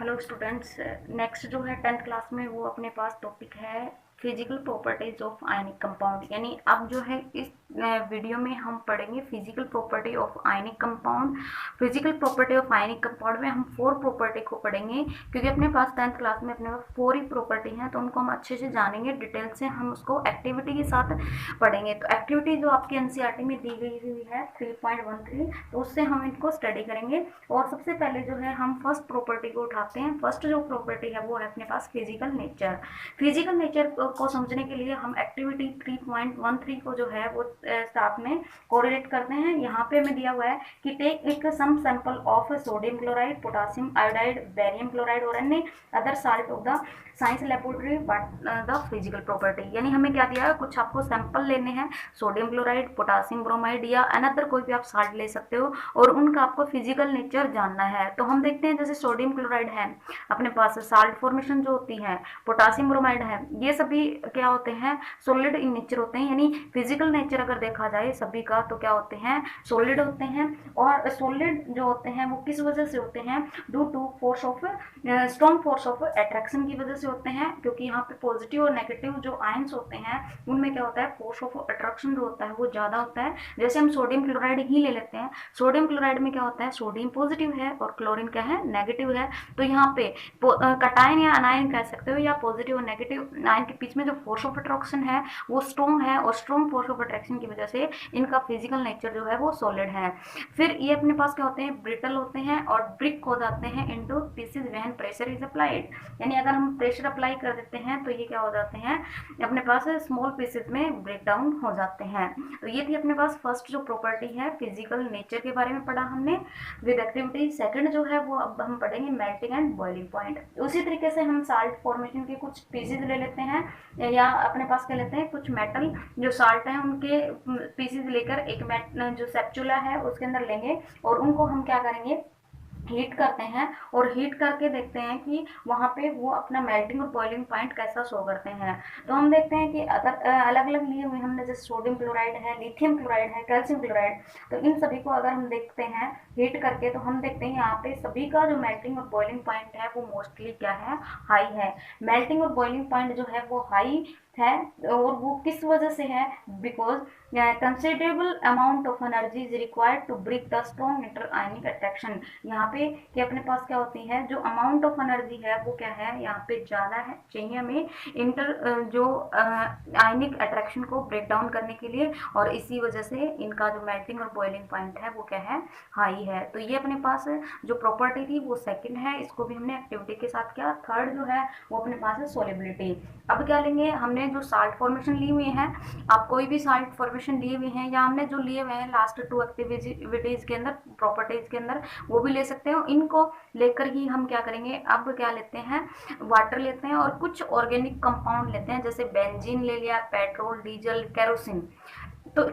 Hello students. Next जो है 10th class में वो अपने पास टॉपिक है physical properties of ionic compound. यानी अब जो है इस वीडियो में हम पढ़ेंगे physical property of ionic compound. Physical property of ionic compound में हम 4 प्रॉपर्टी को पढ़ेंगे, क्योंकि अपने पास 10th क्लास में अपने पास 4 ही प्रॉपर्टी हैं, तो उनको हम अच्छे से जानेंगे। डिटेल से हम उसको एक्टिविटी के साथ पढ़ेंगे। तो एक्टिविटी जो आपकी एनसीईआरटी में दी गई हुई है 3.13, तो उससे हम इनको स्टडी करेंगे। और सबसे पहले जो है हम फर्स्ट प्रॉपर्टी को उठाते हैं। फर्स्ट जो प्रॉपर्टी है वो है अपने पास फिजिकल नेचर। फिजिकल नेचर को समझने के लिए हम एक्टिविटी 3.13 को जो है वो साथ में कोरिलेट करते हैं। यहाँ पे हमें दिया हुआ है कि टेक एक some sample of sodium chloride, potassium iodide, barium chloride और अन्य other salt of the science laboratory the physical property. यानी हमें क्या दिया है, कुछ आपको सैंपल लेने हैं सोडियम क्लोराइड, पोटासियम ब्रोमाइड या अनदर कोई भी आप साल्ट ले सकते हो, और उनका आपको फिजिकल नेचर जानना है। तो हम देखते हैं जैसे सोडियम क्लोराइड है अपने पास साल्ट फॉर्मेशन जो होती है, पोटासियम ब्रोमाइड है, ये सभी क्या होते हैं, सॉलिड इन नेचर होते हैं। यानी फिजिकल नेचर अगर देखा जाए सभी का तो क्या होते हैं, सॉलिड होते हैं। और सॉलिड जो होते हैं वो किस वजह से होते हैं, due to force of strong force of attraction की वजह से होते हैं। क्योंकि यहाँ पे पॉजिटिव और नेगेटिव जो आयंस होते हैं उनमें क्या होता है, फोर्स ऑफ अट्रैक्शन जो होता है वो ज्यादा होता है। जैसे हम सोडियम क्लोराइड ही ले लेते हैं, सोडियम क्लोराइड में क्या होता है, सोडियम पॉजिटिव है और क्लोरीन क्या है, नेगेटिव है। तो यहाँ पे कटायन या अनायन कह सकते हो, या पॉजिटिव और नेगेटिव आयन के बीच में जो फोर्स ऑफ अट्रैक्शन है वो स्ट्रॉन्ग है, और स्ट्रॉन्ग फोर्स ऑफ अट्रैक्शन की वजह से इनका फिजिकल नेचर जो है वो सॉलिड है। फिर ये अपने पास क्या होते हैं, ब्रिटल होते हैं और ब्रिक हो जाते हैं into pieces when pressure is applied. यानी अगर हम प्रेशर अप्लाई कर देते हैं तो ये क्या हो जाते हैं, अपने पास स्मॉल पीसेस में ब्रेक डाउन हो जाते हैं। तो ये थी अपने पास फर्स्ट जो प्रॉपर्टी है फिजिकल नेचर के बारे में पढ़ा हमने विद एक्टिविटी। सेकंड जो है वो अब हम पढ़ेंगे मेल्टिंग एंड बॉइलिंग पॉइंट। उसी तरीके से हम साल्ट फॉर्मेशन के कुछ पीसेज ले लेते हैं, या अपने पास क्या लेते हैं, कुछ मेटल जो साल्ट है उनके पीसेज लेकर एक जो सेप्चुला है उसके अंदर लेंगे, और उनको हम क्या करेंगे, हीट करते हैं। और हीट करके देखते हैं कि वहाँ पे वो अपना मेल्टिंग और बॉइलिंग पॉइंट कैसा शो करते हैं। तो हम देखते हैं कि अगर अलग अलग लिए हुए हमने, जैसे सोडियम क्लोराइड है, लिथियम क्लोराइड है, कैल्शियम क्लोराइड, तो इन सभी को अगर हम देखते हैं हीट करके, तो हम देखते हैं यहाँ पे सभी का जो मेल्टिंग और बॉइलिंग पॉइंट है वो मोस्टली क्या है, हाई है। मेल्टिंग और बॉइलिंग पॉइंट जो है वो हाई है, और वो किस वजह से है, because considerable amount of energy is required to break the strong inter ionic attraction. यहाँ पे कि अपने पास क्या होती है, जो अमाउंट ऑफ एनर्जी है वो क्या है, यहाँ पे ज़्यादा है, चाहिए हमें इंटर जो आयनिक अट्रैक्शन को ब्रेक डाउन करने के लिए, और इसी वजह से इनका जो मेल्टिंग और बॉइलिंग पॉइंट है वो क्या है, हाई है। तो ये अपने पास जो प्रॉपर्टी थी वो सेकंड है, इसको भी हमने एक्टिविटी के साथ किया। थर्ड जो है वो अपने पास है सोलिबिलिटी। अब क्या लेंगे, हमने जो साल्ट फॉर्मेशन ली हुई है, आप कोई भी साल्ट फॉर्मेशन लिए हुए हैं, या हमने जो लिए हुए हैं लास्ट 2 एक्टिविटीज के अंदर, प्रॉपर्टीज के अंदर, वो भी ले सकते हो। इनको लेकर ही हम क्या करेंगे, अब क्या लेते हैं, वाटर लेते हैं और कुछ ऑर्गेनिक कंपाउंड लेते हैं, जैसे बेंजीन ले लिया, पेट्रोल, डीजल, केरोसिन। तो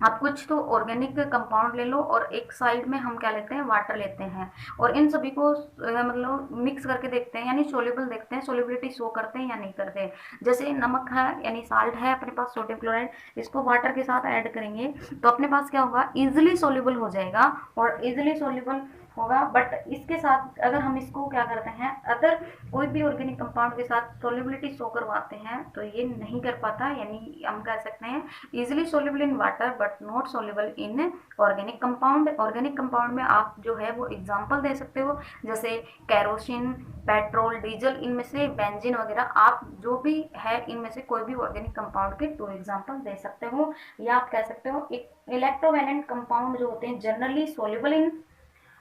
आप कुछ तो ऑर्गेनिक कंपाउंड ले लो, और एक साइड में हम क्या लेते हैं, वाटर लेते हैं, और इन सभी को मतलब मिक्स करके देखते हैं, यानी सोल्यूबल देखते हैं, सोल्यूबिलिटी शो करते हैं या नहीं करते। जैसे नमक है यानी साल्ट है अपने पास, सोडियम क्लोराइड, इसको वाटर के साथ ऐड करेंगे तो अपने पास क्या होगा, इजिली सोल्यूबल हो जाएगा और इजिली सोल्यूबल होगा। बट इसके साथ अगर हम इसको क्या करते हैं, अगर कोई भी ऑर्गेनिक कंपाउंड के साथ सोल्यूबिलिटी शो करवाते हैं तो ये नहीं कर पाता। यानी हम कह सकते हैं easily soluble in water but not soluble in organic compound. Organic compound में आप जो है वो एग्जांपल दे सकते हो, जैसे कैरोसिन, पेट्रोल, डीजल, इनमें से बेंजीन वगैरह, आप जो भी है इनमें से कोई भी ऑर्गेनिक कंपाउंड के 2 एग्जांपल दे सकते हो। या आप कह सकते हो एक इलेक्ट्रोवैलेंट कंपाउंड जो होते हैं generally soluble in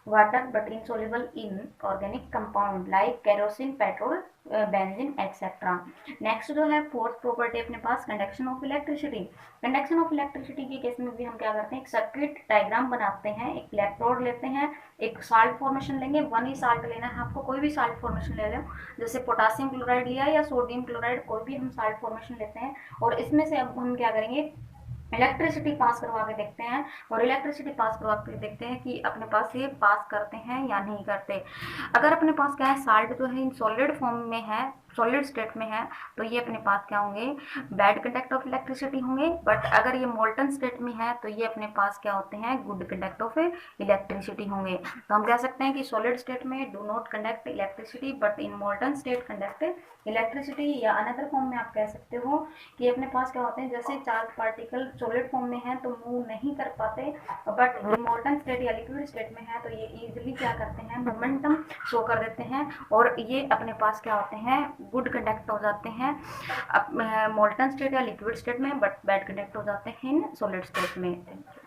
water but insoluble in organic compound like kerosene, petrol, benzene etcetera. Next जो है फोर्थ प्रॉपर्टी अपने पास conduction of electricity. Conduction of electricity के केस में भी हम क्या करते हैं, एक सर्किट डायग्राम बनाते हैं, एक इलेक्ट्रोड लेते हैं, एक साल्ट फॉर्मेशन लेंगे, 1 ही साल्ट लेना है आपको, कोई भी साल्ट फॉर्मेशन ले लो, जैसे पोटासियम क्लोराइड लिया या सोडियम क्लोराइड, कोई भी हम साल्ट फॉर्मेशन लेते हैं, और इसमें से अब हम क्या करेंगे, इलेक्ट्रिसिटी पास करवा के देखते हैं, और इलेक्ट्रिसिटी पास करवा के देखते हैं कि अपने पास ये पास करते हैं या नहीं करते। अगर अपने पास क्या है, साल्ट जो है इन सॉलिड फॉर्म में है, सॉलिड स्टेट में है तो ये अपने पास क्या होंगे, बैड कंडक्ट ऑफ इलेक्ट्रिसिटी होंगे। बट अगर ये मोल्टन स्टेट में है तो ये अपने पास क्या होते हैं, गुड कंडक्ट ऑफ इलेक्ट्रिसिटी होंगे। तो हम कह सकते हैं कि सॉलिड स्टेट में do not conduct electricity but in molten state conduct electricity. या अनदर फॉर्म में आप कह सकते हो कि अपने पास क्या होते हैं, जैसे चार्ज पार्टिकल सॉलिड फॉर्म में है तो मूव नहीं कर पाते, बट मोल्टन स्टेट या लिक्विड स्टेट में है तो ये इजीली क्या करते हैं, मोमेंटम शो कर देते हैं और ये अपने पास क्या होते हैं, गुड कंडक्ट हो जाते हैं मोल्टन स्टेट या लिक्विड स्टेट में, बट बैड कंडक्ट हो जाते हैं इन सॉलिड स्टेट में। Thank you.